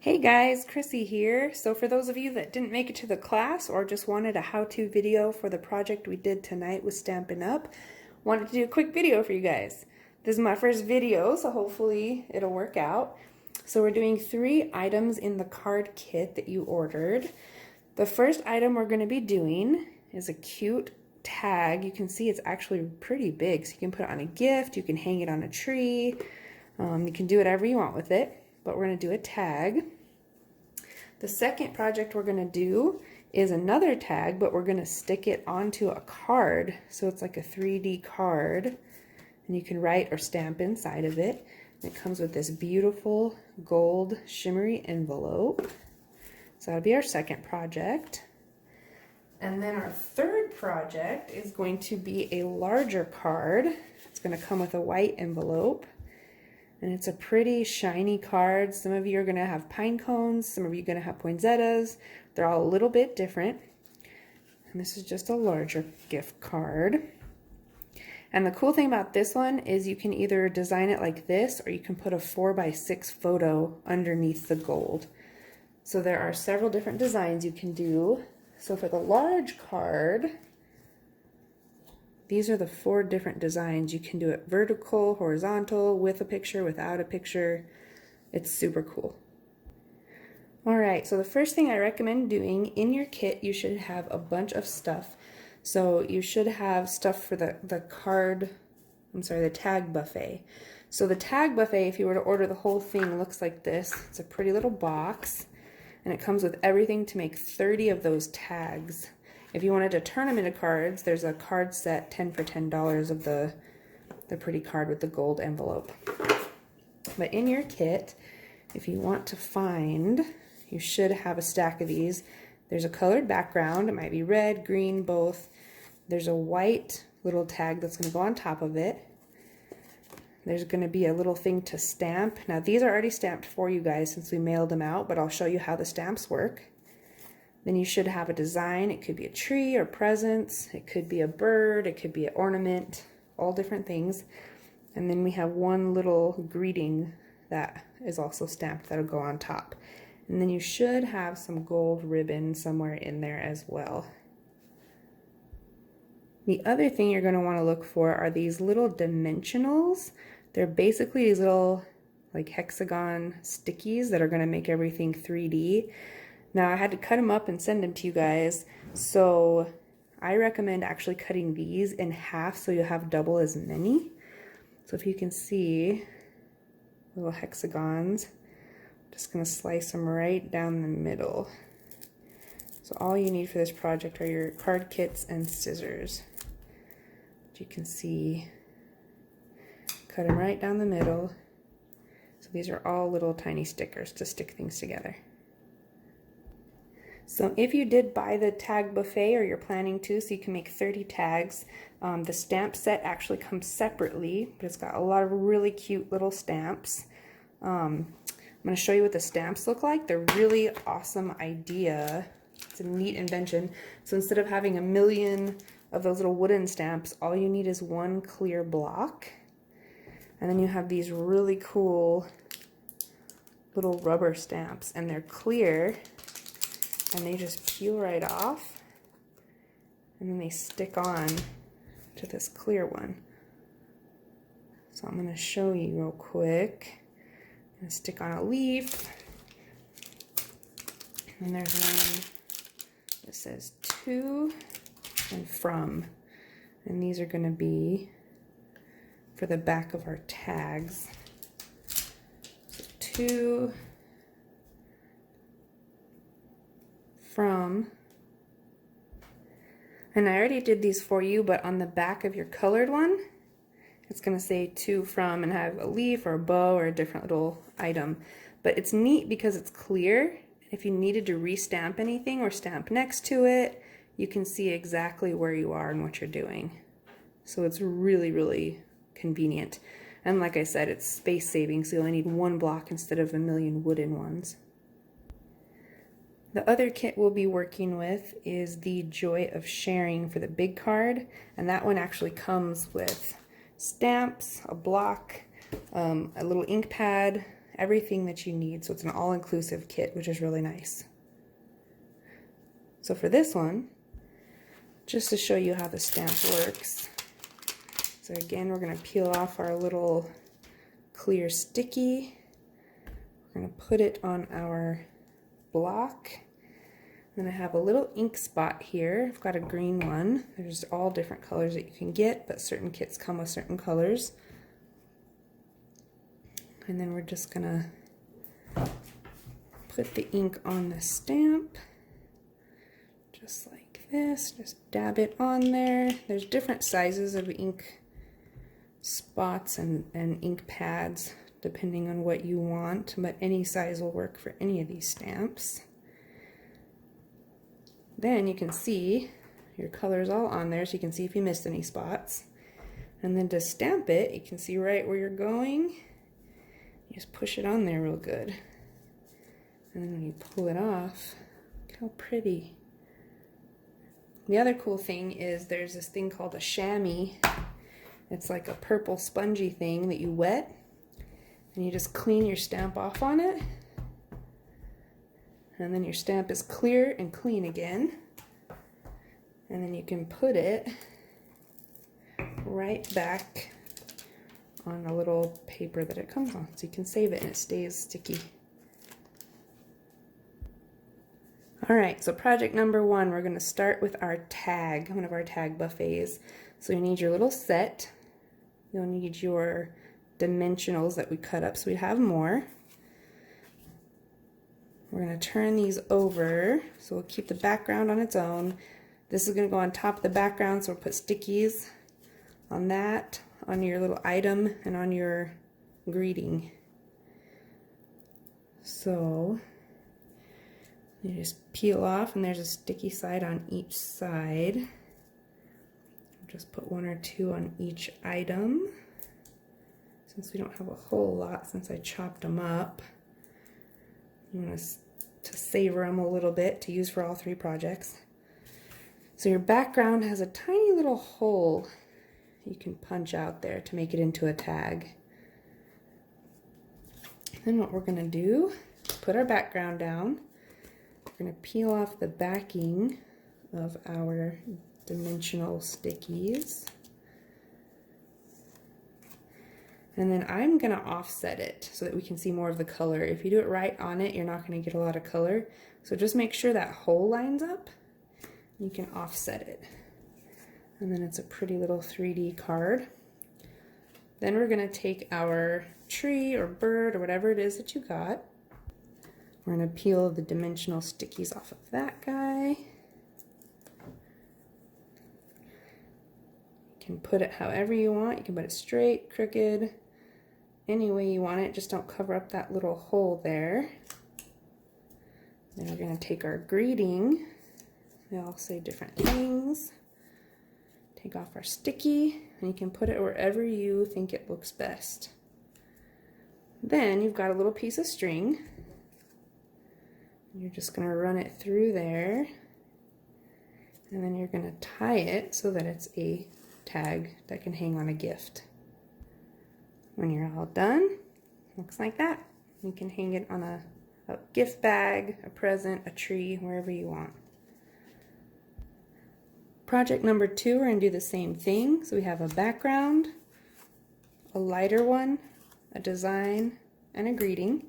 Hey guys, Chrissy here. So for those of you that didn't make it to the class or just wanted a how-to video for the project we did tonight with Stampin' Up, wanted to do a quick video for you guys. This is my first video, so hopefully it'll work out. So we're doing 3 items in the card kit that you ordered. The first item we're going to be doing is a cute tag. You can see it's actually pretty big, so you can put it on a gift, you can hang it on a tree, you can do whatever you want with it, but we're going to do a tag. The second project we're going to do is another tag, but we're going to stick it onto a card. So it's like a 3D card, and you can write or stamp inside of it. And it comes with this beautiful gold shimmery envelope. So that'll be our second project. And then our third project is going to be a larger card. It's going to come with a white envelope. And it's a pretty shiny card. Some of you are going to have pine cones, some of you are going to have poinsettias. They're all a little bit different. And this is just a larger gift card. And the cool thing about this one is you can either design it like this, or you can put a 4x6 photo underneath the gold. So there are several different designs you can do. So for the large card, these are the 4 different designs. You can do it vertical, horizontal, with a picture, without a picture. It's super cool. Alright, so the first thing I recommend doing in your kit, you should have a bunch of stuff. So you should have stuff for the tag buffet. So the tag buffet, if you were to order the whole thing, looks like this. It's a pretty little box, and it comes with everything to make 30 of those tags. If you wanted to turn them into cards, there's a card set, 10 for $10 of the pretty card with the gold envelope. But in your kit, if you want to find, you should have a stack of these. There's a colored background. It might be red, green, both. There's a white little tag that's going to go on top of it. There's going to be a little thing to stamp. Now these are already stamped for you guys since we mailed them out, but I'll show you how the stamps work. Then you should have a design. It could be a tree or presents. It could be a bird. It could be an ornament. All different things. And then we have one little greeting that is also stamped that'll go on top. And then you should have some gold ribbon somewhere in there as well. The other thing you're going to want to look for are these little dimensionals. They're basically these little like hexagon stickies that are going to make everything 3D. Now I had to cut them up and send them to you guys, so I recommend actually cutting these in half so you'll have double as many. So if you can see little hexagons, I'm just going to slice them right down the middle. So all you need for this project are your card kits and scissors. As you can see, cut them right down the middle. So these are all little tiny stickers to stick things together. So if you did buy the tag buffet, or you're planning to, so you can make 30 tags, the stamp set actually comes separately, but it's got a lot of really cute little stamps. I'm going to show you what the stamps look like. They're really awesome idea. It's a neat invention. So instead of having a million of those little wooden stamps, all you need is one clear block. And then you have these really cool little rubber stamps, and they're clear. And they just peel right off, and then they stick on to this clear one. So I'm going to show you real quick. I'm going to stick on a leaf, and there's one that says to and from, and these are going to be for the back of our tags. So to, from, and I already did these for you, but on the back of your colored one, it's going to say to, from, and have a leaf or a bow or a different little item. But it's neat because it's clear. If you needed to restamp anything or stamp next to it, you can see exactly where you are and what you're doing. So it's really, really convenient. And like I said, it's space saving, so you only need one block instead of a million wooden ones. The other kit we'll be working with is the Joy of Sharing for the big card, and that one actually comes with stamps, a block, a little ink pad, everything that you need. So it's an all-inclusive kit, which is really nice. So for this one, just to show you how the stamp works. So again, we're going to peel off our little clear sticky. We're going to put it on our block. Then I have a little ink spot here. I've got a green one. There's all different colors that you can get, but certain kits come with certain colors. And then we're just going to put the ink on the stamp. Just like this. Just dab it on there. There's different sizes of ink spots and ink pads depending on what you want, but any size will work for any of these stamps. Then you can see your colors all on there, so you can see if you missed any spots. And then to stamp it, you can see right where you're going. You just push it on there real good. And then when you pull it off, look how pretty. The other cool thing is there's this thing called a Shammy. It's like a purple spongy thing that you wet, and you just clean your stamp off on it. And then your stamp is clear and clean again. And then you can put it right back on the little paper that it comes on. So you can save it and it stays sticky. Alright, so project number 1, we're going to start with our tag, one of our tag buffets. So you need your little set. You'll need your dimensionals that we cut up so we have more. We're going to turn these over, so we'll keep the background on its own. This is going to go on top of the background, so we'll put stickies on that, on your little item, and on your greeting. So you just peel off, and there's a sticky side on each side. Just put 1 or 2 on each item, since we don't have a whole lot since I chopped them up. You want to savor them a little bit to use for all 3 projects. So your background has a tiny little hole you can punch out there to make it into a tag. Then what we're going to do, put our background down. We're going to peel off the backing of our dimensional stickies. And then I'm going to offset it so that we can see more of the color. If you do it right on it, you're not going to get a lot of color. So just make sure that hole lines up. You can offset it. And then it's a pretty little 3D card. Then we're going to take our tree or bird or whatever it is that you got. We're going to peel the dimensional stickies off of that guy. You can put it however you want. You can put it straight, crooked, any way you want it. Just don't cover up that little hole there. Then we're going to take our greeting. They all say different things. Take off our sticky, and you can put it wherever you think it looks best. Then you've got a little piece of string. You're just going to run it through there, and then you're going to tie it so that it's a tag that can hang on a gift. When you're all done, looks like that. You can hang it on a gift bag, a present, a tree, wherever you want. Project number 2, we're going to do the same thing. So we have a background, a lighter one, a design, and a greeting.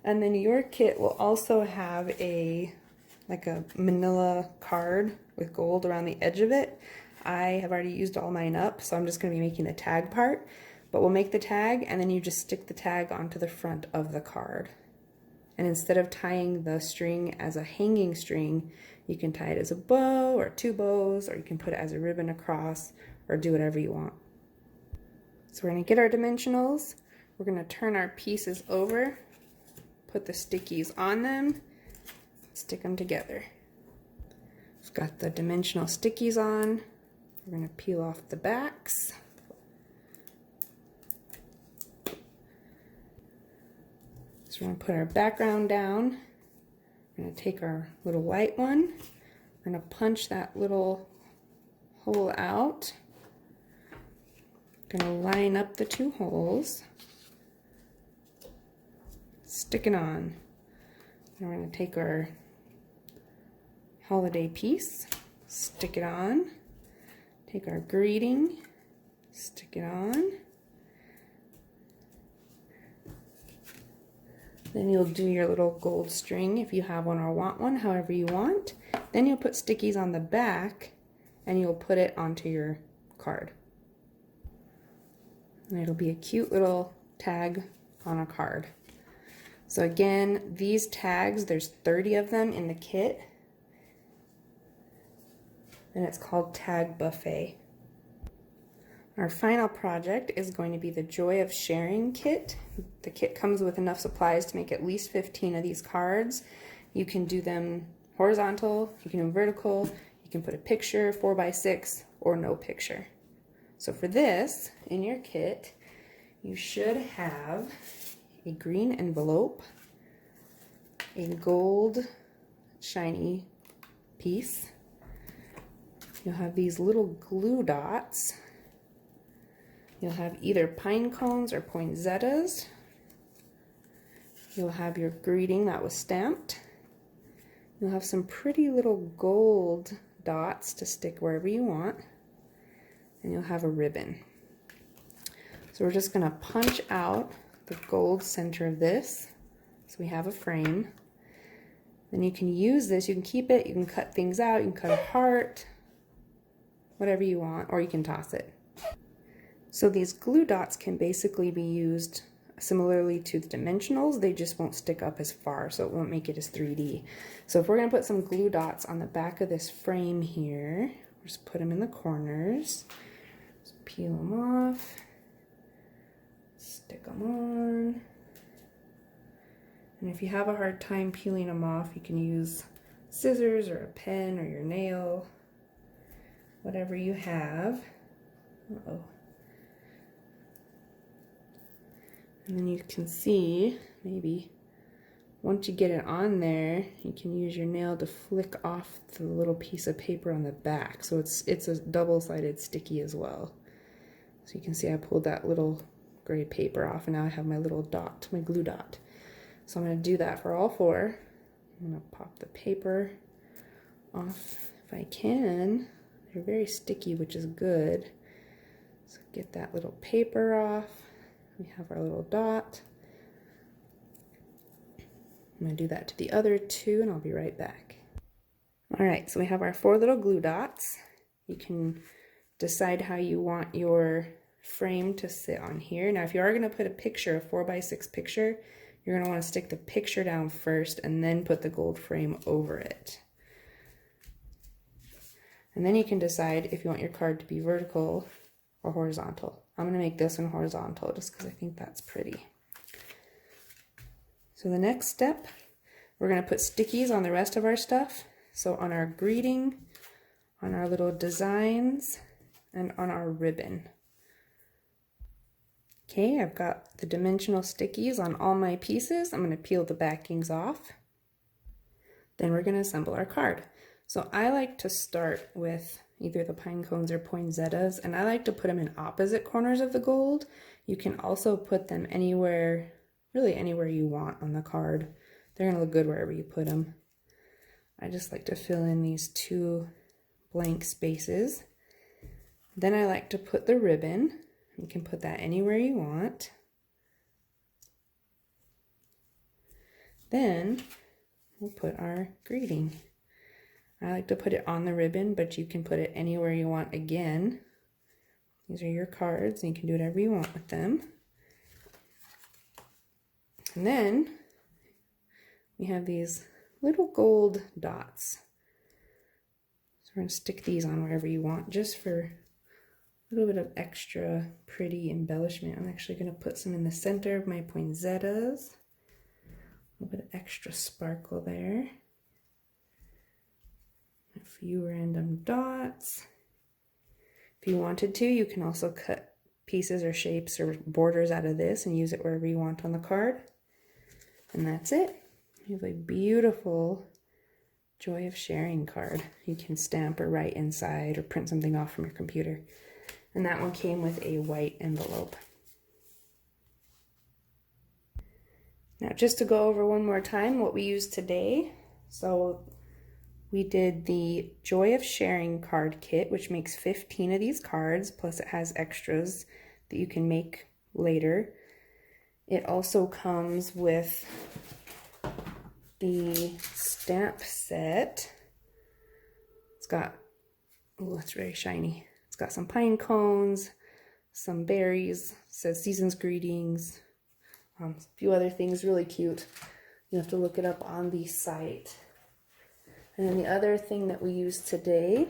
And then your kit will also have like a manila card with gold around the edge of it. I have already used all mine up, so I'm just going to be making the tag part. But we'll make the tag, and then you just stick the tag onto the front of the card. And instead of tying the string as a hanging string, you can tie it as a bow or 2 bows, or you can put it as a ribbon across, or do whatever you want. So we're going to get our dimensionals. We're going to turn our pieces over, put the stickies on them, stick them together. We've got the dimensional stickies on. We're going to peel off the backs. So we're going to put our background down. We're going to take our little white one. We're going to punch that little hole out. We're going to line up the 2 holes. stick it on. And we're going to take our holiday piece, stick it on, take our greeting, stick it on. Then you'll do your little gold string if you have one or want one, however you want. Then you'll put stickies on the back and you'll put it onto your card. And it'll be a cute little tag on a card. So again, these tags, there's 30 of them in the kit. And it's called Tag Buffet. Our final project is going to be the Joy of Sharing kit. The kit comes with enough supplies to make at least 15 of these cards. You can do them horizontal, you can do them vertical, you can put a picture, 4x6, or no picture. So for this, in your kit, you should have a green envelope, a gold shiny piece. You'll have these little glue dots. You'll have either pine cones or poinsettias. You'll have your greeting that was stamped. You'll have some pretty little gold dots to stick wherever you want. And you'll have a ribbon. So we're just going to punch out the gold center of this. So we have a frame. Then you can use this, you can keep it, you can cut things out, you can cut a heart, whatever you want, or you can toss it. So these glue dots can basically be used similarly to the dimensionals, they just won't stick up as far, so it won't make it as 3D. So if we're going to put some glue dots on the back of this frame here, just put them in the corners, just peel them off, stick them on. And if you have a hard time peeling them off, you can use scissors or a pen or your nail, whatever you have. Uh-oh. And then you can see, maybe, once you get it on there, you can use your nail to flick off the little piece of paper on the back. So it's a double-sided sticky as well. So you can see I pulled that little gray paper off, and now I have my little dot, my glue dot. So I'm going to do that for all four. I'm going to pop the paper off if I can. They're very sticky, which is good. So get that little paper off. We have our little dot. I'm going to do that to the other two, and I'll be right back. Alright, so we have our 4 little glue dots. You can decide how you want your frame to sit on here. Now, if you are going to put a picture, a 4x6 picture, you're going to want to stick the picture down first and then put the gold frame over it. And then you can decide if you want your card to be vertical or horizontal. I'm going to make this one horizontal just because I think that's pretty. So the next step, we're going to put stickies on the rest of our stuff. So on our greeting, on our little designs, and on our ribbon. Okay, I've got the dimensional stickies on all my pieces. I'm going to peel the backings off. Then we're going to assemble our card. So I like to start with either the pine cones or poinsettias, and I like to put them in opposite corners of the gold. You can also put them anywhere, really anywhere you want on the card. They're going to look good wherever you put them. I just like to fill in these 2 blank spaces. Then I like to put the ribbon. You can put that anywhere you want. Then we'll put our greeting. I like to put it on the ribbon, but you can put it anywhere you want again. These are your cards, and you can do whatever you want with them. And then we have these little gold dots. So we're going to stick these on wherever you want, just for a little bit of extra pretty embellishment. I'm actually going to put some in the center of my poinsettias. A little bit of extra sparkle there. A few random dots. If you wanted to, you can also cut pieces or shapes or borders out of this and use it wherever you want on the card. And that's it. You have a beautiful Joy of Sharing card. You can stamp or write inside or print something off from your computer. And that one came with a white envelope. Now, just to go over one more time what we used today. So we did the Joy of Sharing card kit, which makes 15 of these cards, plus it has extras that you can make later. It also comes with the stamp set. It's got, oh, it's very shiny. It's got some pine cones, some berries, it says Season's Greetings, a few other things, really cute. You have to look it up on the site. And then the other thing that we used today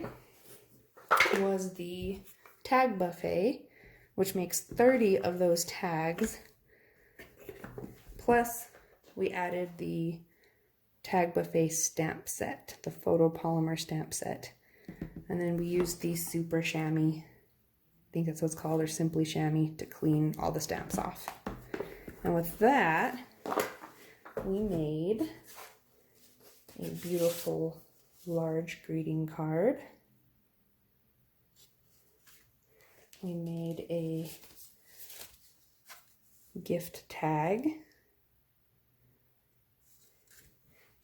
was the tag buffet, which makes 30 of those tags. Plus, we added the tag buffet stamp set, the photopolymer stamp set. And then we used the super Shammy, I think that's what it's called, or simply Shammy, to clean all the stamps off. And with that, we made a beautiful large greeting card. We made a gift tag.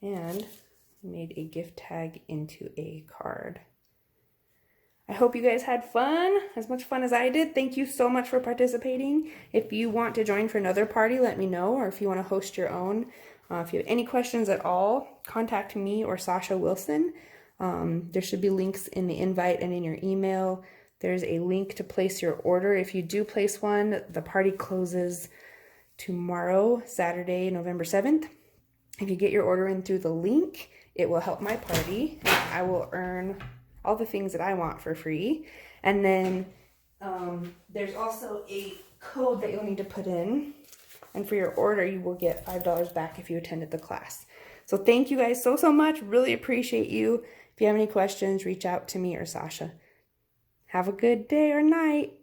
And made a gift tag into a card. I hope you guys had fun, as much fun as I did. Thank you so much for participating. If you want to join for another party, let me know, or if you want to host your own. If you have any questions at all, contact me or Sasha Wilson. There should be links in the invite and in your email. There's a link to place your order. If you do place one, the party closes tomorrow, Saturday, November 7th. If you get your order in through the link, it will help my party. I will earn all the things that I want for free. And then there's also a code that you'll need to put in. And for your order, you will get $5 back if you attended the class. So thank you guys so much. Really appreciate you. If you have any questions, reach out to me or Sasha. Have a good day or night.